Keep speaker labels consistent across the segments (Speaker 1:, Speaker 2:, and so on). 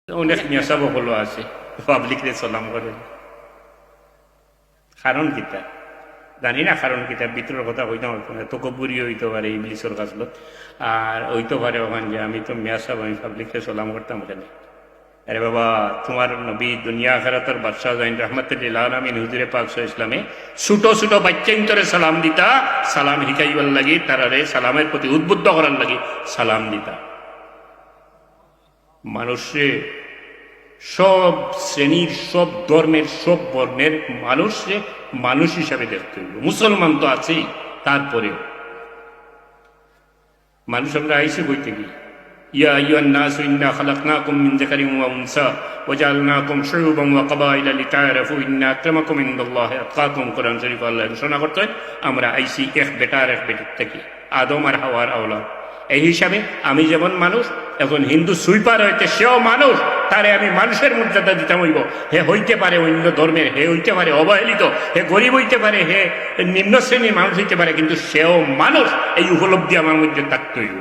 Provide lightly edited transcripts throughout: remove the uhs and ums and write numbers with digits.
Speaker 1: অনেক নেশা বহল আছে পাবলিকরে সালাম করে কারণ কিতা জানি না কারণ কিতা ভিতরের কথা কইতাম তকব্বুরি হইতে পারে ইংলিশের কাজল আর হইতে পারে ওখান যে আমি তো মেয়াসাব আমি পাবলিকরে সালাম করতাম কেন আরে বাবা তোমার নবী দুনিয়া আখিরাতের বাদশাহ জাইন রহমাতুল্লিল আলামিন হুজুরে পাক সাল্লাল্লাহু আলাইহি ওয়াসাল্লামে ছোট ছোট বাচ্চা ইন্তরে সালাম দিতা সালাম হিকাইবার লাগি তারারে সালামের প্রতি উদ্বুদ্ধ করার লাগি সালাম দিতা মানুষে সব শ্রেণীর সব ধর্মের সব বর্ণের মানুষে মানুষ হিসাবে দেখতে হইব মুসলমান তো আছেই তারপরেও মানুষ আমরা আইসে বইতে গিয়ে ইয়া আইয়ুহান নাসু ইন্না খালাকনাকুম মিন যাকারিন ওয়া উনসা ওয়া জাআলনাকুম শুউবান ওয়া ক্বাবাইলা লিতাআরাফু ইন্না আকরামাকুম ইনদাল্লাহি আতকাকুম কোরআন শরীফ আল্লাহ ঘোষণা করতে আমরা আইসি এক বেটা আর এক বেটির থেকে আদম আর হাওয়ার আওলাদ এই হিসাবে আমি যেমন মানুষ এখন হিন্দু সুইপার হইতে সেও মানুষ তারে আমি মানুষের মর্যাদা দিতাম হইব হে হইতে পারে অন্য ধর্মের হে হইতে পারে অবহেলিত হে গরিব হইতে পারে হে নিম্ন শ্রেণীর মানুষ হইতে পারে কিন্তু সেও মানুষ এই উপলব্ধি আমার মধ্যে থাকতে হইব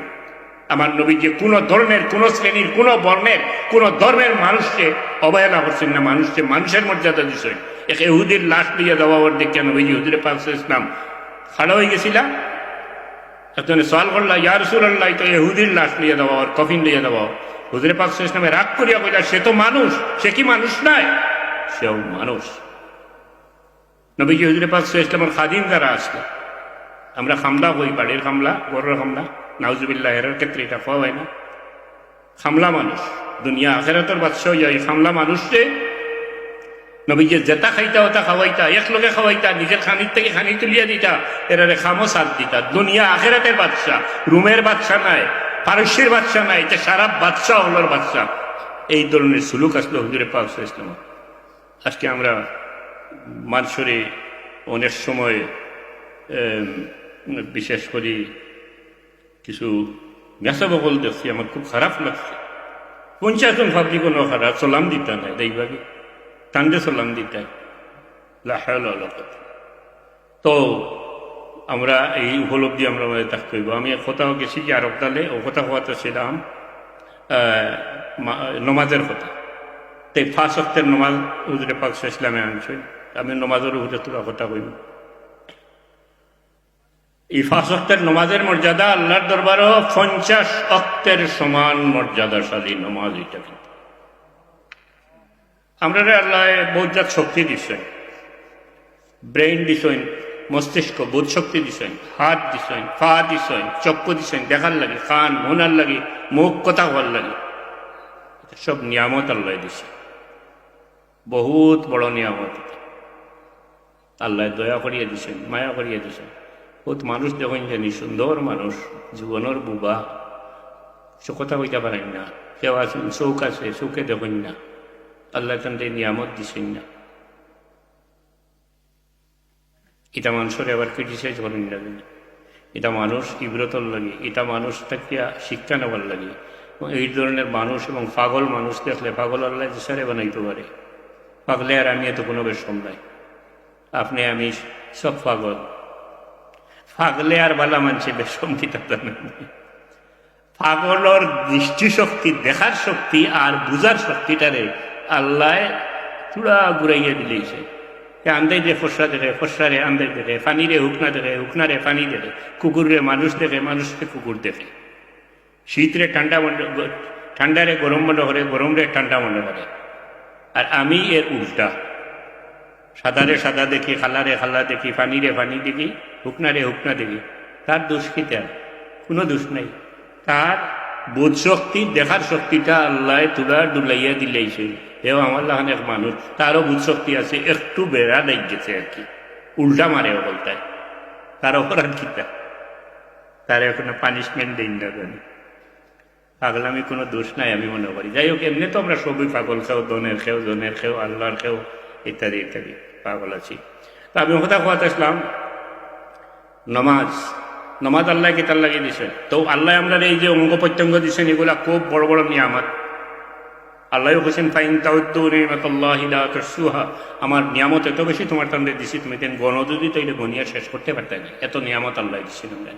Speaker 1: আমার নবী যে কোনো ধরনের কোন শ্রেণীর কোন বর্ণের কোন ধর্মের মানুষকে অবহেলা করছেন না মানুষকে মানুষের মর্যাদা দিচ্ছেন এক ইহুদির লাশ দিয়ে দেওয়া ওর দেখে নবী হুজুরে পাক ইসলাম খাড়া হয়ে গেছিলাম একজনে সওয়াল করলা ইয়া রাসূলুল্লাহ তো ইহুদির লাশ নিয়ে দেওয়া ওর কফিন নিয়ে দেওয়া হুজুরে পাক ইসলামে রাগ করিয়া কইলা সে তো মানুষ সে কি মানুষ নয় সেও মানুষ নবীজি হুজুরে পাক ইসলামের খাদিম যারা আসলে আমরা খামলা হই বাড়ির খামলা গরের খামলা নাউজুবিল্লাহ এর ক্ষেত্রে এটা পাওয়া হয় না খামলা মানুষ দুনিয়া আখিরাতের বাদশা হইয়া এই খামলা মানুষকে নবীজি যেটা খাইতা ওটা খাওয়াইতা একলগে খাওয়াইতা নিজের খানির থেকে খানি তুলিয়া দিতা এরারে খামো সাথ দিতা দুনিয়া আখিরাতের বাদশা রুমের বাদশা নাই পারস্যের বাদশা নাই এটা সারা বাদশা হলোর বাদশা এই ধরনের সুলুক আসলো হুজুরে পাক ইসলাম আজকে আমরা মানুষরে অনেক সময় বিশেষ করে কিছু মেসাবকল দেখছি আমার খুব খারাপ লাগছে 50 জন ভাবলি কোনো খারাপ সালাম দিতা নাই দেখভাবে টান্ডে সালাম দিতে তো আমরা এই উপলব্ধি আমরা থাকতে হইব আমি কোথাও গেছি যে আরব দালে ও কথা হওয়াতে ছিলাম নমাজের কথা তাই 5 ওয়াক্তের নমাজ হুজুরে পাক ইসলামে আনছে আমি নমাজের উপরে তোরা কথা কইব এই 5 ওয়াক্তের নমাজের মর্যাদা আল্লাহর দরবারও 50 ওয়াক্তের সমান মর্যাদাশালী নমাজ এটা কিন্তু আমরা আল্লাহ বহুজাত শক্তি দিচ্ছেন ব্রেইন দিছেন মস্তিষ্ক বোধ শক্তি দিছেন হাত দিছেন পা দিছেন চক্ষু দিছেন দেখার লাগে কান মনার লাগে মুখ কথা হওয়ার লাগে সব নিয়ামত আল্লাহ দিছে বহুত বড় নিয়ামত আল্লাহ দয়া করিয়ে দিছেন মায়া করিয়ে দিছেন বহুত মানুষ দেখেন জানি সুন্দর মানুষ জীবনের বুবা সে কথা কইতে পারেন না কেউ আছেন চৌক আছে চৌকে দেখেন না আল্লাহ তাদের নিয়ামত দিছেন না এটা মানুষের আবার ক্রিটিসাইজ করেন লাগে না এটা মানুষ ইব্রতর লাগে এটা মানুষ থাকিয়া শিক্ষা নেওয়ার লাগে এই ধরনের মানুষ এবং পাগল মানুষ দেখলে পাগল আল্লাহ সারে বানাইতে পারে পাগলে আর আমি এত কোনো বেশ নাই আপনি আমি সব পাগল পাগলে আর বালা মানছে বেশ সংকিতা পাগলর দৃষ্টিশক্তি দেখার শক্তি আর বুঝার শক্তিটারে আল্লাহ চূড়া ঘুরাইয়া দিলেইছে আন্দাই দে ফসরা দেখে ফসরারে আন্দাই দেখে ফানিরে হুকনা দেখে হুকনারে ফানি দেখে কুকুরে মানুষ দেখে মানুষকে কুকুর দেখে শীতরে ঠান্ডারে গরম মনে করে গরমরে ঠান্ডা মনে করে আর আমি এর উল্টা সাদারে সাদা দেখি খালারে খালা দেখি ফানিরে ফানি দেখি হুকনারে হুকনা দেখি তার দোষ কি তার কোনো দোষ নাই তার বোধ শক্তি দেখার শক্তিটা আল্লাহ তুলা ডুলাইয়া দিলেইছে এও আমার লাহান এক মানুষ তারও বোধ শক্তি আছে একটু বেড়া দেখ গেছে আর কি উল্টা মারে বলতায় তার অপরাধ কিতা তার এখন পানিশমেন্ট দিন না জানি পাগলামি কোনো দোষ নাই আমি মনে করি যাই হোক এমনি তো আমরা সবই পাগল খেও জনের খেও আল্লাহর খেও ইত্যাদি ইত্যাদি পাগল আছি তা আমি কথা কথা আসলাম নমাজ আল্লাহ কি তার লাগিয়ে দিছেন তো আল্লাহ আমরা এই যে অঙ্গ প্রত্যঙ্গ দিচ্ছেন এগুলা খুব বড় বড় নিয়ামত আল্লাহ হোসেন ফাইন তাউদ্দুহা আমার নিয়ামত এত বেশি তোমার তাদের দিছি তুমি তেন গণ যদি তৈরি গনিয়া শেষ করতে পারতে না এত নিয়ামত আল্লাহ দিচ্ছেন আমরা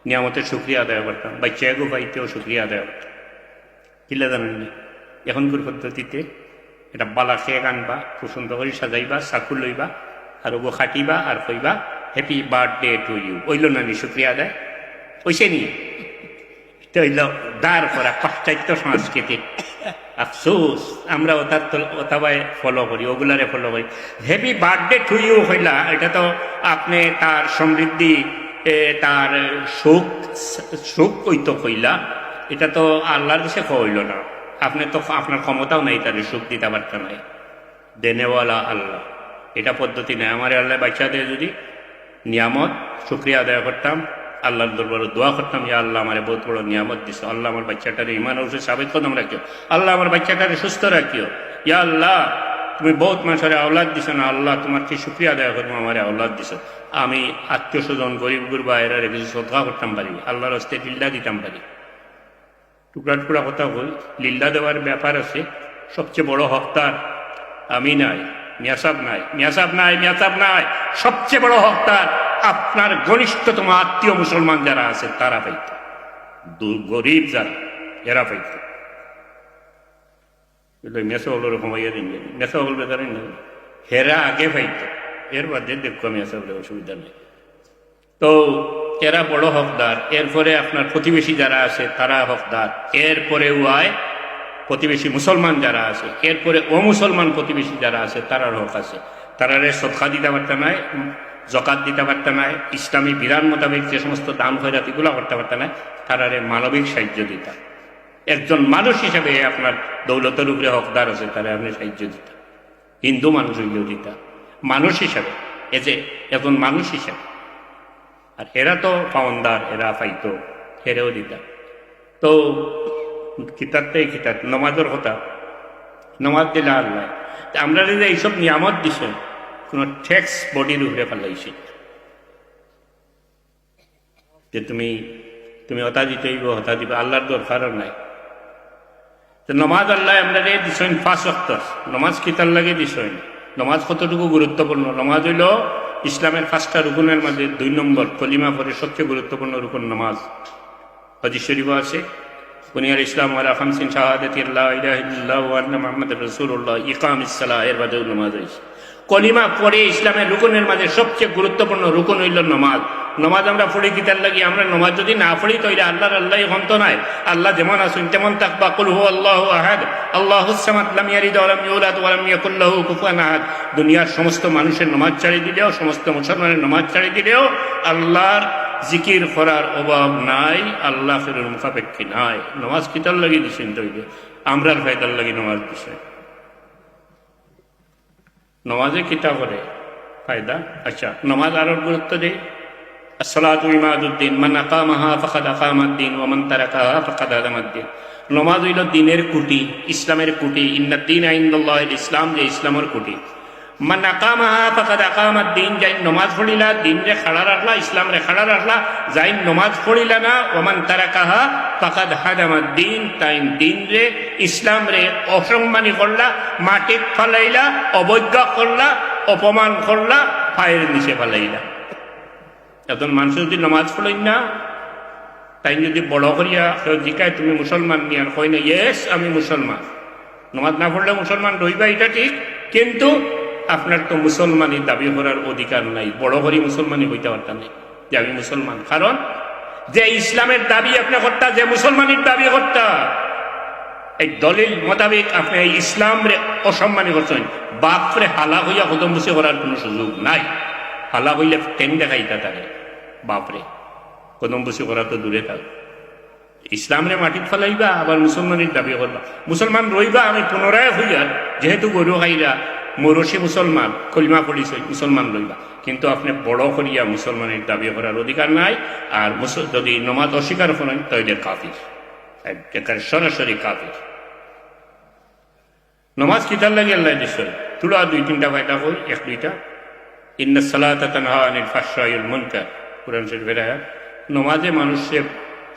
Speaker 1: নিয়ামতের শুক্রিয়া আদায় করতাম বাচ্চাগো পাইতেও শুক্রিয়া আদায় করতাম কিলা জানেন না এখনকার পদ্ধতিতে এটা বালা খেয়ে আনবা, খুব সুন্দর করে সাজাইবা, চাকু লইবা আর ওগো খাটিবা আর কইবা হ্যাপি বার্থডে টু ইউ। ওইল না নি শুক্রিয়া দেয় ওইসে নি তো হইল দাঁড় করা পাশ্চাত্য সংস্কৃতির। আফসোস আমরা ওতাবাই ফলো করি, ওগুলারে ফলো করি। হ্যাপি বার্থডে টু ইউ হইলা, এটা তো আপনি তার সমৃদ্ধি তার সুখ সুখ কইতো কইলা, এটা তো আল্লাহর কাছে হইল না। আপনি তো আপনার ক্ষমতাও নাই তার সুখ দিতে পারতেন নাই, দেনেওয়ালা আল্লাহ। এটা পদ্ধতি নেই। আমার আল্লাহ বাচ্চা দিয়ে যদি নিয়ামত শুক্রিয়া আদায় করতাম, আল্লাহর দরবারে দোয়া করতাম, ইয়া আল্লাহ আমার বহুত বড় নিয়ামত দিছো, আল্লাহ আমার বাচ্চাটারে ইমান অবশ্যই সাবেক কদম রাখিও, আল্লাহ আমার বাচ্চাটারে সুস্থ রাখিও, ইয়া আল্লাহ তুমি বহুত মানুষের আওলাদ দিছো না, আল্লাহ তোমার কি শুক্রিয়া আদায় করবো আমার আওলাদ দিছো। আমি আত্মীয় স্বজন গরিব গুরবা এরা কিছু সদকা করতাম পারি, আল্লাহর হস্তে লিল্লা দিতাম পারি। টুকরা টুকরা কথা বল, লিল্লা দেওয়ার ব্যাপার আছে। সবচেয়ে বড় হকদার আমি নাই, মিয়াসাব নাই, মিয়াসাব নাই, মিয়াসাব নাই। সবচেয়ে বড় হকদার আপনার ঘনিষ্ঠতম আত্মীয় মুসলমান যারা আছে তারা পাইত, গরিব যারা এরা পাইত। মেসগুলোর কমাইয়া দিন, মেসগুলো বেকার হেরা আগে পাইত, এর বাদে দেখো মেসগুলো অসুবিধা নেই। তো এরা বড় হকদার। এরপরে আপনার প্রতিবেশী যারা আছে তারা হকদার। এরপরে ওয়ায় প্রতিবেশী মুসলমান যারা আছে, এরপরে অমুসলমান প্রতিবেশী যারা আছে তারার হক আছে। তারারে সদকা দিতে পারতে নাই, জকাত দিতে পারতে নাই, ইসলামী বিধান মোতাবেক যে সমস্ত দান খয়রাত এগুলো করতে পারতে নাই, তারারে মানবিক সাহায্য দিতা। একজন মানুষ হিসেবে আপনার দৌলতের উপরে হকদার আছে, তারা আপনি সাহায্য দিতা। হিন্দু মানুষ হইলেও দিতা, মানুষ হিসাবে, যে একজন মানুষ হিসাবে। আর এরা তো পাওনদার, এরা পাইতো, হেরেও দিতা। তো কিতাবটাই কিতাব, নমাজের কথা, নমাজ দিলে আল্লাহ। আমরা যদি এইসব নিয়ামত দিছ, কোনো ট্যাক্স বডির উপরে ফেলাইছি যে তুমি তুমি হতা দিতে হইব, হতা দিবে, আল্লাহর দরকারও নাই। তো নমাজ আল্লাহ আমরা দিছেন 5 ওয়াক্ত। নমাজ কিতার লাগে দিছেন। নমাজ কতটুকু গুরুত্বপূর্ণ? নমাজ হইল ইসলামের 5টা রুকুনের মধ্যে 2 নম্বর, কলিমা পরে সবচেয়ে গুরুত্বপূর্ণ রুকুন নমাজ। হাদিস শরীফ আছে বুনিয়াল ইসলাম আলা 5 শাহাদাতি লা ইলাহা ইল্লাল্লাহু ওয়া আন্না মুহাম্মাদুর রাসূলুল্লাহ ইকামিস সালাহ, এর বাদেও নামাজ হইছে। কলিমা পড়ে ইসলামের রুকুনের মাঝে সবচেয়ে গুরুত্বপূর্ণ রুকুন হইল নমাজ। নমাজ আমরা পড়ি কিতার লাগি, আমরা নমাজ যদি না পড়ি তাহলে আল্লাহর আল্লাহ হন্ত নাই। আল্লাহ যেমন আসুন তেমন তাকবা। কুল হু আল্লাহু আহাদ আল্লাহুস সামাদ লাম ইয়ালিদ ওয়া লাম ইউলাদ ওয়া লাম ইয়াকুল লাহু কুফুয়ান আহাদ। দুনিয়ার সমস্ত মানুষের নমাজ ছাড়ি দিলেও, সমস্ত মুসলমানের নমাজ ছাড়ি দিলেও আল্লাহর জিকির করার অভাব নাই, আল্লাহ ফেরের মুখাপেক্ষী নাই। নমাজ কিতার লাগি দিছেন তৈরি, আমরার ফায়দার লাগি নমাজ দিছে। নমাজে কিতা করে ফায়দা? আচ্ছা, নমাজ আরো গুরুত্ব দেয়। আসসালাতু ইমাদুদ্দিন, মান আকামাহা ফাকাদ আকামাদ্দিন ওয়া মান তারাকাহা ফাকাদ হাদামাদ্দিন। নমাজ হইল দিনের কুটি, ইসলামের কুটি। ইন্নাদ্দীনা ইনদাল্লাহিল ইসলাম, যে ইসলামের কুটি। মান আকামাহা ফাকাদ আকামাদ্দিন, যাই নমাজ পড়িলা দিন রে খাড়া রাখলা, ইসলাম রে খাড়া রাখলা। যাই নমাজ পড়িলা না, ওয়া মান তারাকাহা ফাকাদ হাদামাদ্দিন, তাই দিন রে ইসলাম রে অসম্মানী করলা, মাটি ফালাইলা, অবজ্ঞা করলা, অপমান করলা, পায়ের নিচে ফালাইলা। এখন মানুষ যদি নমাজ পড়েন না, তাই যদি বড় করিয়া কেউ জিকায় তুমি মুসলমান নিয়ে, আর কই না ইয়েস আমি মুসলমান। নমাজ না পড়লে মুসলমান রইবা, এটা ঠিক, কিন্তু আপনার তো মুসলমানের দাবি করার অধিকার নাই। বড় করি মুসলমানই হইতে পারতাম না যে আমি মুসলমান। কারণ যে ইসলামের দাবি আপনি করতা, যে মুসলমানের দাবি করতা, এই দলিল মোতাবেক আপনি এই ইসলাম রে অসম্মানী করছেন। বাপরে হালা হইয়া কদম বসে করার কোনো সুযোগ নাই। হালা হইলে টেন দেখাইতা তারে, বাপরে কদম বসে করা তো দূরে থাক। ইসলাম রে মাটিত ফেলাইবা, আবার মুসলমানের দাবি করবা। মুসলমান রইবা, আমি পুনরায় হইয়া যেহেতু গরু খাইরা মরসি মুসলমান, কলিমা পড়িস মুসলমান লইবা, কিন্তু আপনি বড় করিয়া মুসলমানের দাবি করার অধিকার নাই। আর যদি নমাজ অস্বীকার করেন তাহলে কাফির, একেবারে সরাসরি কাফির। নমাজ কিতার লাগে আল্লাহ দিছে তুলা 2-3টা ফায়দা হই, 1-2টা। ইন্নাস সালাতা তানহা আনিল ফাহশাই ওয়াল মুনকার, কুরআন শরীফের আয়াত। নমাজে মানুষের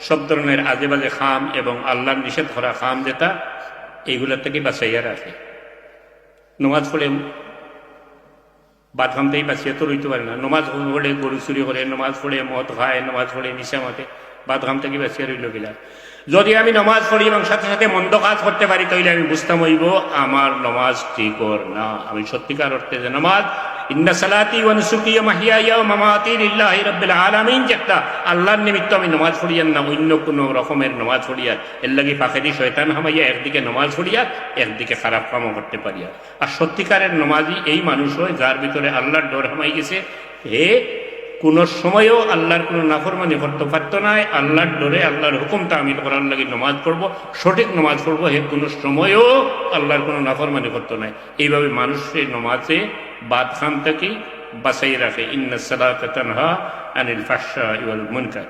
Speaker 1: সব ধরনের আজে বাজে খাম এবং আল্লাহর নিষেধ করা খাম যেটা, এইগুলোর থেকে বাঁচাইয়া রাখে। নমাজ পড়ে বাদঘামতেই বাঁচিয়ে তো রইতে পারে না। নমাজ পড়ে গরু চুরি করে, নমাজ পড়ে মদ খায়, নমাজ পড়ে নিশা মাতে, বাদঘাম থেকে বাঁচিয়ে রইল গেলা। যদি আমি নমাজ পড়ি এবং সাথে সাথে মন্দ কাজ করতে পারি, তাহলে আমি বুঝতাম হইব আমার নমাজ ঠিক না। আমি সত্যিকার অর্থে যে নমাজ ইন্না সালাতি ওয়া নুসুকি ওয়া মাহইয়ায়া ওয়া মামাতি লিল্লাহি রাব্বিল আলামিন, যে একটা আল্লাহর নিমিত্ত আমি নমাজ পড়িয়ার না অন্য কোনো রকমের নমাজ পড়িয়ার, এর লাগি ফাঁকেদি শয়তান হামাইয়া একদিকে নমাজ পড়িয়ার একদিকে খারাপ কামও করতে পারিয়া। আর সত্যিকারের নমাজি এই মানুষ হয় যার ভিতরে আল্লাহর ডর হামাই গেছে, হে কোনো সময়ও আল্লাহর কোনো নাফরমানি করতে পারতো না, আল্লাহর ডরে আল্লাহর হুকুম তামিল করার লাগে নমাজ পড়বো, সঠিক নমাজ পড়বো, হে কোনো সময়ও আল্লাহর কোনো নাফরমানি করতো না। এইভাবে মানুষের নমাজে বাদ খান থেকে বাঁচাই রাখে। ইন্নাস সালাতা তানহা আনিল ফাহশাই ওয়াল মুনকার।